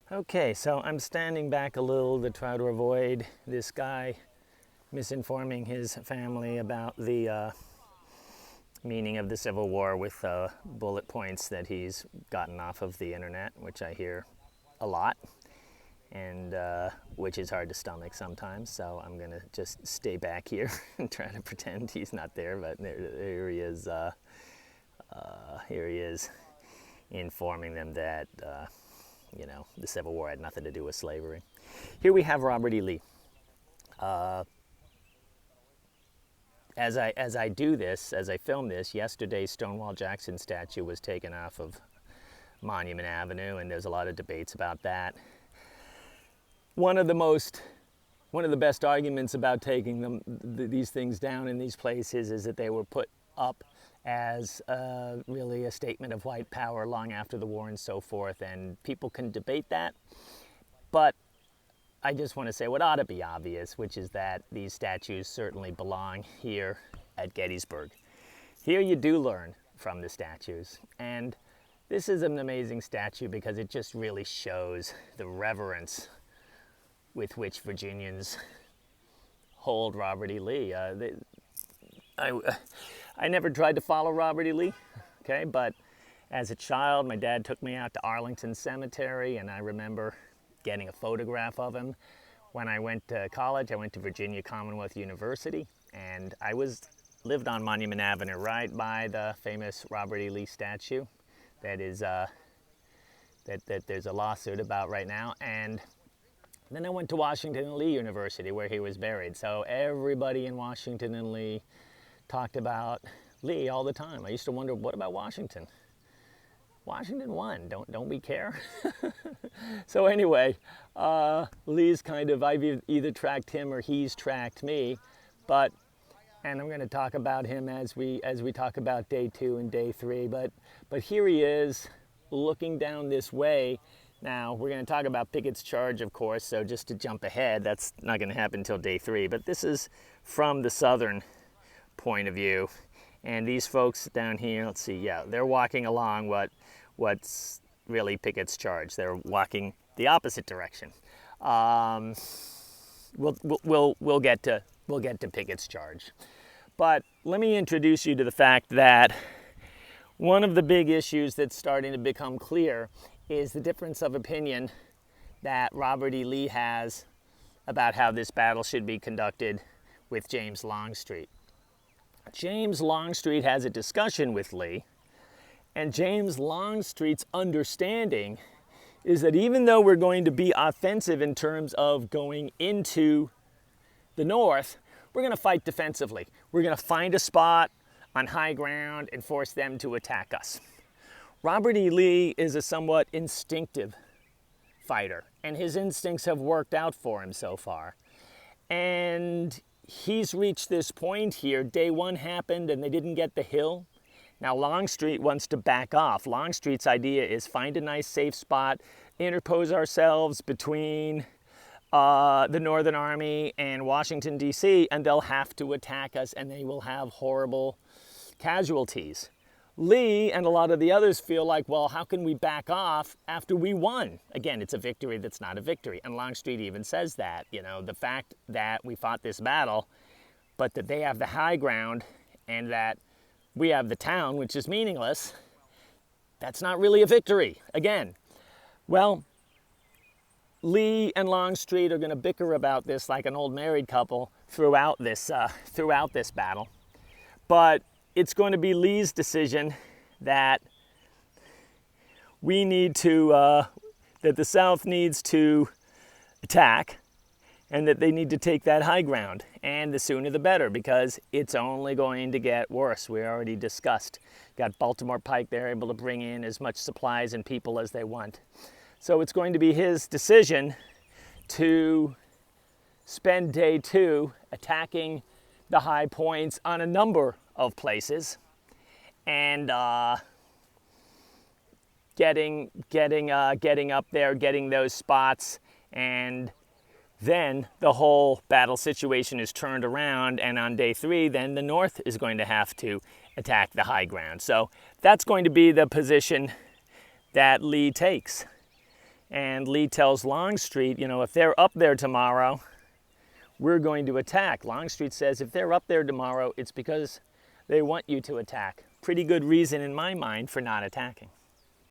Okay, so I'm standing back a little to try to avoid this guy misinforming his family about the meaning of the Civil War with bullet points that he's gotten off of the internet, which I hear a lot, and which is hard to stomach sometimes. So I'm gonna just stay back here and try to pretend he's not there. But there he is. Here he is, informing them that the Civil War had nothing to do with slavery. Here we have Robert E. Lee. As I do this, as I film this, yesterday's Stonewall Jackson statue was taken off of Monument Avenue, and there's a lot of debates about that. One of the best arguments about taking these things down in these places is that they were put up as really a statement of white power long after the war and so forth, and people can debate that, but I just want to say what ought to be obvious, which is that these statues certainly belong here at Gettysburg. Here you do learn from the statues, and this is an amazing statue because it just really shows the reverence with which Virginians hold Robert E. Lee. I never tried to follow Robert E. Lee, okay, but as a child, my dad took me out to Arlington Cemetery, and I remember getting a photograph of him. When I went to college, I went to Virginia Commonwealth University, and I lived on Monument Avenue, right by the famous Robert E. Lee statue that is that there's a lawsuit about right now. And then I went to Washington and Lee University, where he was buried. So everybody in Washington and Lee talked about Lee all the time. I used to wonder, what about Washington? Washington won, don't we care? So anyway, Lee's I've either tracked him or he's tracked me, and I'm going to talk about him as we talk about day 2 and day 3, but here he is looking down this way. Now, we're going to talk about Pickett's charge, of course, so just to jump ahead, that's not going to happen until day 3, but this is from the southern point of view. And these folks down here, let's see, yeah, they're walking along what's really Pickett's charge. They're walking the opposite direction. We'll get to Pickett's charge. But let me introduce you to the fact that one of the big issues that's starting to become clear is the difference of opinion that Robert E. Lee has about how this battle should be conducted with James Longstreet. James Longstreet has a discussion with Lee, and James Longstreet's understanding is that even though we're going to be offensive in terms of going into the North, we're going to fight defensively. We're going to find a spot on high ground and force them to attack us. Robert E. Lee is a somewhat instinctive fighter, and his instincts have worked out for him so far. And he's reached this point here. Day 1 happened and they didn't get the hill. Now Longstreet wants to back off. Longstreet's idea is find a nice safe spot, interpose ourselves between the Northern Army and Washington, D.C., and they'll have to attack us and they will have horrible casualties. Lee and a lot of the others feel like, well, how can we back off after we won? Again, it's a victory that's not a victory. And Longstreet even says that, the fact that we fought this battle, but that they have the high ground and that we have the town, which is meaningless, that's not really a victory. Again, well, Lee and Longstreet are going to bicker about this like an old married couple throughout this battle. But it's going to be Lee's decision that that the South needs to attack and that they need to take that high ground. And the sooner the better, because it's only going to get worse. We already discussed. Got Baltimore Pike, they're able to bring in as much supplies and people as they want. So it's going to be his decision to spend day 2 attacking the high points on a number of places and getting up there, getting those spots, and then the whole battle situation is turned around, and on day 3, then the North is going to have to attack the high ground. So that's going to be the position that Lee takes. And Lee tells Longstreet, you know, if they're up there tomorrow, we're going to attack. Longstreet says, if they're up there tomorrow, it's because they want you to attack. Pretty good reason in my mind for not attacking.